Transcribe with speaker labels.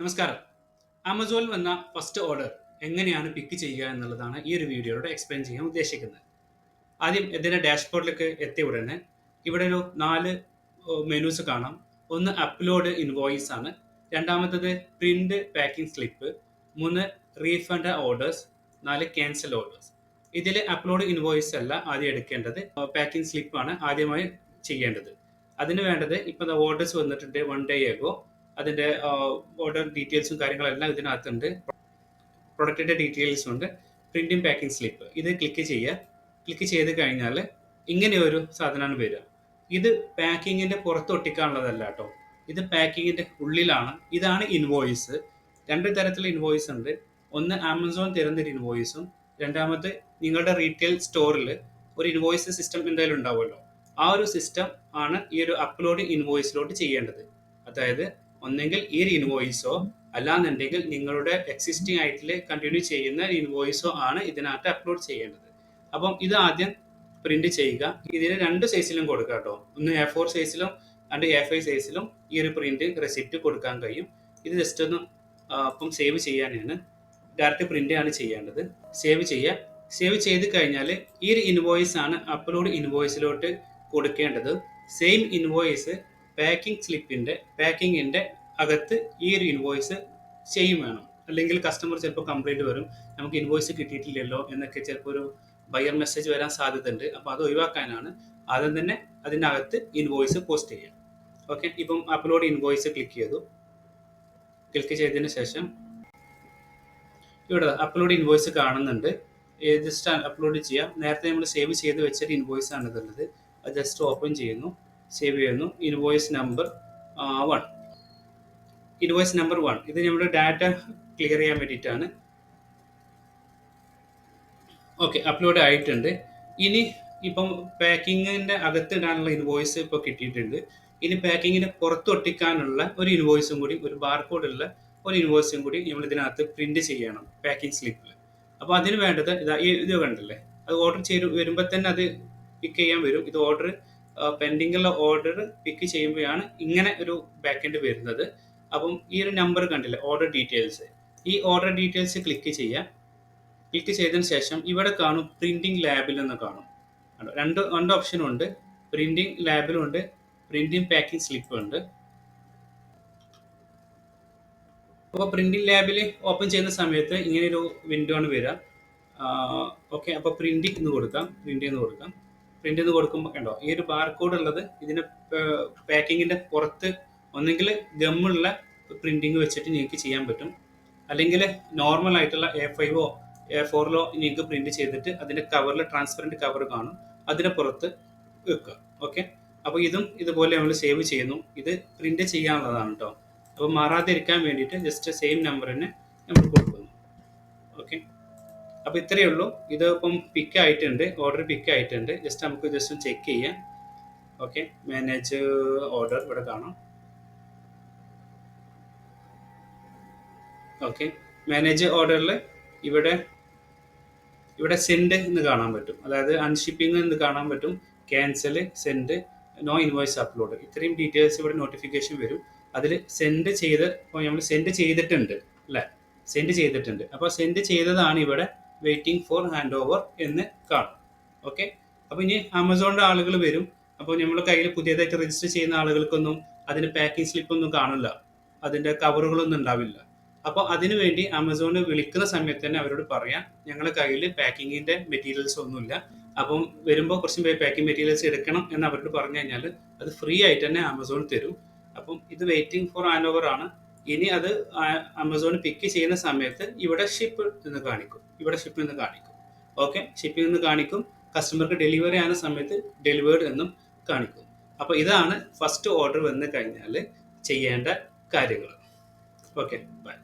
Speaker 1: നമസ്കാരം. ആമസോണിൽ വന്ന ഫസ്റ്റ് ഓർഡർ എങ്ങനെയാണ് പിക്ക് ചെയ്യുക എന്നുള്ളതാണ് ഈ ഒരു വീഡിയോയിലൂടെ എക്സ്പ്ലെയിൻ ചെയ്യാൻ ഉദ്ദേശിക്കുന്നത്. ആദ്യം ഇതിൻ്റെ ഡാഷ്ബോർഡിലേക്ക് എത്തിയ ഉടനെ ഇവിടെ ഒരു 4 മെനൂസ് കാണാം. ഒന്ന് അപ്ലോഡ് ഇൻവോയ്സ് ആണ്, രണ്ടാമത്തത് print packing slip, 3 refund orders, 4 cancel orders. ഇതിൽ അപ്ലോഡ് ഇൻവോയ്സ് അല്ല ആദ്യം എടുക്കേണ്ടത്, പാക്കിംഗ് സ്ലിപ്പാണ് ആദ്യമായി ചെയ്യേണ്ടത്. അതിന് വേണ്ടത് ഇപ്പോൾ ഓർഡേഴ്സ് വന്നിട്ടുണ്ട് 1 day ago. അതിൻ്റെ ഓർഡർ ഡീറ്റെയിൽസും കാര്യങ്ങളെല്ലാം ഇതിനകത്തുണ്ട്. പ്രൊഡക്റ്റിൻ്റെ ഡീറ്റെയിൽസും ഉണ്ട്. പ്രിന്റും പാക്കിംഗ് സ്ലിപ്പ് ഇത് ക്ലിക്ക് ചെയ്യുക. ക്ലിക്ക് ചെയ്ത് കഴിഞ്ഞാൽ ഇങ്ങനെ ഒരു സാധനമാണ് വരിക. ഇത് പാക്കിങ്ങിൻ്റെ പുറത്ത് ഒട്ടിക്കാനുള്ളതല്ല കേട്ടോ, ഇത് പാക്കിങ്ങിൻ്റെ ഉള്ളിലാണ്. ഇതാണ് ഇൻവോയ്സ്. 2 തരത്തിലുള്ള ഇൻവോയ്സ് ഉണ്ട്. ഒന്ന് ആമസോൺ തരുന്നൊരു ഇൻവോയ്സും, രണ്ടാമത് നിങ്ങളുടെ റീറ്റെയിൽ സ്റ്റോറിൽ ഒരു ഇൻവോയ്സ് സിസ്റ്റം എന്തായാലും ഉണ്ടാവുമല്ലോ. ആ ഒരു സിസ്റ്റം ആണ് ഈ ഒരു അപ്ലോഡ് ഇൻവോയ്സിലോട്ട് ചെയ്യേണ്ടത്. അതായത് ഒന്നെങ്കിൽ ഈ ഒരു ഇൻവോയ്സോ അല്ലാന്നുണ്ടെങ്കിൽ നിങ്ങളുടെ എക്സിസ്റ്റിംഗ് ആയിട്ട് കണ്ടിന്യൂ ചെയ്യുന്ന ഇൻവോയ്സോ ആണ് ഇതിനകത്ത് അപ്ലോഡ് ചെയ്യേണ്ടത്. അപ്പം ഇത് ആദ്യം പ്രിന്റ് ചെയ്യുക. ഇതിന് 2 സൈസിലും കൊടുക്കുക കേട്ടോ. ഒന്ന് A4 സൈസിലും രണ്ട് A5 സൈസിലും ഈ ഒരു പ്രിന്റ് റെസിപ്റ്റ് കൊടുക്കാൻ കഴിയും. ഇത് ജസ്റ്റ് ഒന്ന് അപ്പം സേവ് ചെയ്യാനാണ്, ഡയറക്റ്റ് പ്രിന്റ് ആണ് ചെയ്യേണ്ടത്. സേവ് ചെയ്യുക. സേവ് ചെയ്ത് കഴിഞ്ഞാൽ ഈ ഒരു ഇൻവോയ്സ് ആണ് അപ്ലോഡ് ഇൻവോയ്സിലോട്ട് കൊടുക്കേണ്ടത്. സെയിം ഇൻവോയ്സ് പാക്കിങ്ങിൻ്റെ അകത്ത് ഈ ഒരു ഇൻവോയ്സ് ചെയ്യും വേണം. അല്ലെങ്കിൽ കസ്റ്റമർ ചിലപ്പോൾ കംപ്ലൈൻറ്റ് വരും, നമുക്ക് ഇൻവോയ്സ് കിട്ടിയിട്ടില്ലല്ലോ എന്നൊക്കെ ചിലപ്പോൾ ഒരു ബയർ മെസ്സേജ് വരാൻ സാധ്യതയുണ്ട്. അപ്പോൾ അത് ഒഴിവാക്കാനാണ് ആദ്യം തന്നെ അതിനകത്ത് ഇൻവോയ്സ് പോസ്റ്റ് ചെയ്യുക. ഓക്കെ, ഇപ്പം അപ്ലോഡ് ഇൻവോയ്സ് ക്ലിക്ക് ചെയ്തു. ക്ലിക്ക് ചെയ്തതിന് ശേഷം ഇവിടെ അപ്ലോഡ് ഇൻവോയ്സ് കാണുന്നുണ്ട്. ജസ്റ്റ് അപ്ലോഡ് ചെയ്യാം. നേരത്തെ നമ്മൾ സേവ് ചെയ്ത് വെച്ചൊരു ഇൻവോയ്സ് ആണ് ഇതുള്ളത്. അത് ജസ്റ്റ് ഓപ്പൺ ചെയ്യുന്നു, സേവ് ചെയ്യുന്നു. ഇൻവോയ്സ് നമ്പർ 1, ഇൻവോയ്സ് നമ്പർ 1 ഇത് നമ്മുടെ ഡാറ്റ ക്ലിയർ ചെയ്യാൻ വേണ്ടിയിട്ടാണ്. ഓക്കെ, അപ്ലോഡ് ആയിട്ടുണ്ട്. ഇനി ഇപ്പം പാക്കിങ്ങിൻ്റെ അകത്ത് ഇടാനുള്ള ഇൻവോയ്സ് ഇപ്പോൾ കിട്ടിയിട്ടുണ്ട്. ഇനി പാക്കിങ്ങിന് പുറത്തൊട്ടിക്കാനുള്ള ഒരു ഇൻവോയ്സും കൂടി, ഒരു ബാർകോഡുള്ള ഒരു ഇൻവോയ്സും കൂടി നമ്മൾ ഇതിനകത്ത് പ്രിന്റ് ചെയ്യണം പാക്കിംഗ് സ്ലിപ്പിൽ. അപ്പോൾ അതിന് വേണ്ടത് ഇത് കണ്ടല്ലേ, അത് ഓർഡർ ചെയ്ത് വരുമ്പോൾ തന്നെ അത് പിക്ക് ചെയ്യാൻ വരും. ഇത് ഓർഡർ പെൻഡിങ്ങുള്ള ഓർഡർ പിക്ക് ചെയ്യുമ്പോഴാണ് ഇങ്ങനെ ഒരു ബാക്കെൻഡ് വരുന്നത്. അപ്പം ഈ ഒരു നമ്പർ കണ്ടില്ലേ, ഓർഡർ ഡീറ്റെയിൽസ്, ഈ ഓർഡർ ഡീറ്റെയിൽസ് ക്ലിക്ക് ചെയ്യാം. ക്ലിക്ക് ചെയ്തതിന് ശേഷം ഇവിടെ കാണും പ്രിന്റിംഗ് ലാബിൽ എന്ന് കാണും. രണ്ട് ഓപ്ഷനും ഉണ്ട്, പ്രിന്റിംഗ് ലാബിലും ഉണ്ട്, പ്രിന്റിംഗ് പാക്കിംഗ് സ്ലിപ്പും ഉണ്ട്. അപ്പോൾ പ്രിന്റിംഗ് ലാബിൽ ഓപ്പൺ ചെയ്യുന്ന സമയത്ത് ഇങ്ങനെ ഒരു വിൻഡോ ആണ് വരിക. ഓക്കെ, അപ്പോൾ പ്രിന്റിംഗ് എന്ന് കൊടുക്കാം. പ്രിന്റ് എന്ന് കൊടുക്കുമ്പോൾ കണ്ടോ, ഈ ഒരു ബാർകോഡ് ഉള്ളത് ഇതിന് പാക്കിങ്ങിൻ്റെ പുറത്ത് ഒന്നെങ്കിൽ ഗമ്മുള്ള പ്രിന്റിങ് വെച്ചിട്ട് നിങ്ങൾക്ക് ചെയ്യാൻ പറ്റും, അല്ലെങ്കിൽ നോർമൽ ആയിട്ടുള്ള A5 A4 നിങ്ങൾക്ക് പ്രിന്റ് ചെയ്തിട്ട് അതിൻ്റെ കവറിൽ ട്രാൻസ്പെറൻറ്റ് കവർ കാണും, അതിന് പുറത്ത് വെക്കുക. ഓക്കെ, അപ്പോൾ ഇതും ഇതുപോലെ നമ്മൾ സേവ് ചെയ്യുന്നു. ഇത് പ്രിന്റ് ചെയ്യാനുള്ളതാണ് കേട്ടോ. അപ്പോൾ മാറാതെ ഇരിക്കാൻ വേണ്ടിയിട്ട് ജസ്റ്റ് സെയിം നമ്പർ തന്നെ നമ്മൾ കൊടുക്കുന്നു. ഓക്കെ, അപ്പോൾ ഇത്രയേ ഉള്ളൂ. ഇത് ഇപ്പം പിക്ക് ആയിട്ടുണ്ട്, ഓർഡർ പിക്ക് ആയിട്ടുണ്ട്. ജസ്റ്റ് നമുക്ക് ജസ്റ്റ് ചെക്ക് ചെയ്യാം. ഓക്കെ, മാനേജ് ഓർഡർ ഇവിടെ കാണാം. ഓക്കെ, മാനേജ് ഓർഡറിൽ ഇവിടെ സെൻഡ് എന്ന് കാണാൻ പറ്റും, അതായത് അൺഷിപ്പിംഗ് എന്ന് കാണാൻ പറ്റും, cancel, send, no invoice upload, ഇത്രയും ഡീറ്റെയിൽസ് ഇവിടെ നോട്ടിഫിക്കേഷൻ വരും. അതിൽ സെൻഡ് ചെയ്ത് ഇപ്പോൾ നമ്മൾ സെൻഡ് ചെയ്തിട്ടുണ്ട് അല്ലേ, സെൻഡ് ചെയ്തിട്ടുണ്ട്. അപ്പോൾ സെൻഡ് ചെയ്തതാണ് ഇവിടെ വെയിറ്റിംഗ് ഫോർ ഹാൻഡ് ഓവർ എന്ന് കാണും. ഓക്കെ, അപ്പോൾ ഇനി ആമസോണിൻ്റെ ആളുകൾ വരും. അപ്പോൾ നമ്മൾ കയ്യിൽ പുതിയതായിട്ട് രജിസ്റ്റർ ചെയ്യുന്ന ആളുകൾക്കൊന്നും അതിന് പാക്കിംഗ് സ്ലിപ്പൊന്നും കാണില്ല, അതിൻ്റെ കവറുകളൊന്നും ഉണ്ടാവില്ല. അപ്പോൾ അതിനുവേണ്ടി ആമസോണിൽ വിളിക്കുന്ന സമയത്ത് തന്നെ അവരോട് പറയാം, ഞങ്ങളുടെ കയ്യിൽ പാക്കിങ്ങിൻ്റെ മെറ്റീരിയൽസ് ഒന്നുമില്ല, അപ്പം വരുമ്പോൾ കുറച്ച് പാക്കിംഗ് മെറ്റീരിയൽസ് എടുക്കണം എന്ന് അവരോട് പറഞ്ഞു കഴിഞ്ഞാൽ അത് ഫ്രീ ആയിട്ട് തന്നെ ആമസോൺ തരും. അപ്പം ഇത് വെയിറ്റിംഗ് ഫോർ ഹാൻഡ് ഓവർ ആണ്. ഇനി അത് ആമസോൺ പിക്ക് ചെയ്യുന്ന സമയത്ത് ഇവിടെ ഷിപ്പ് എന്ന് കാണിക്കും, ഓക്കെ, ഷിപ്പിംഗ് എന്ന് കാണിക്കും. കസ്റ്റമർക്ക് ഡെലിവറി ആകുന്ന സമയത്ത് ഡെലിവേർഡ് എന്നും കാണിക്കും. അപ്പോൾ ഇതാണ് ഫസ്റ്റ് ഓർഡർ വന്നു കഴിഞ്ഞാൽ ചെയ്യേണ്ട കാര്യങ്ങൾ. Okay, by.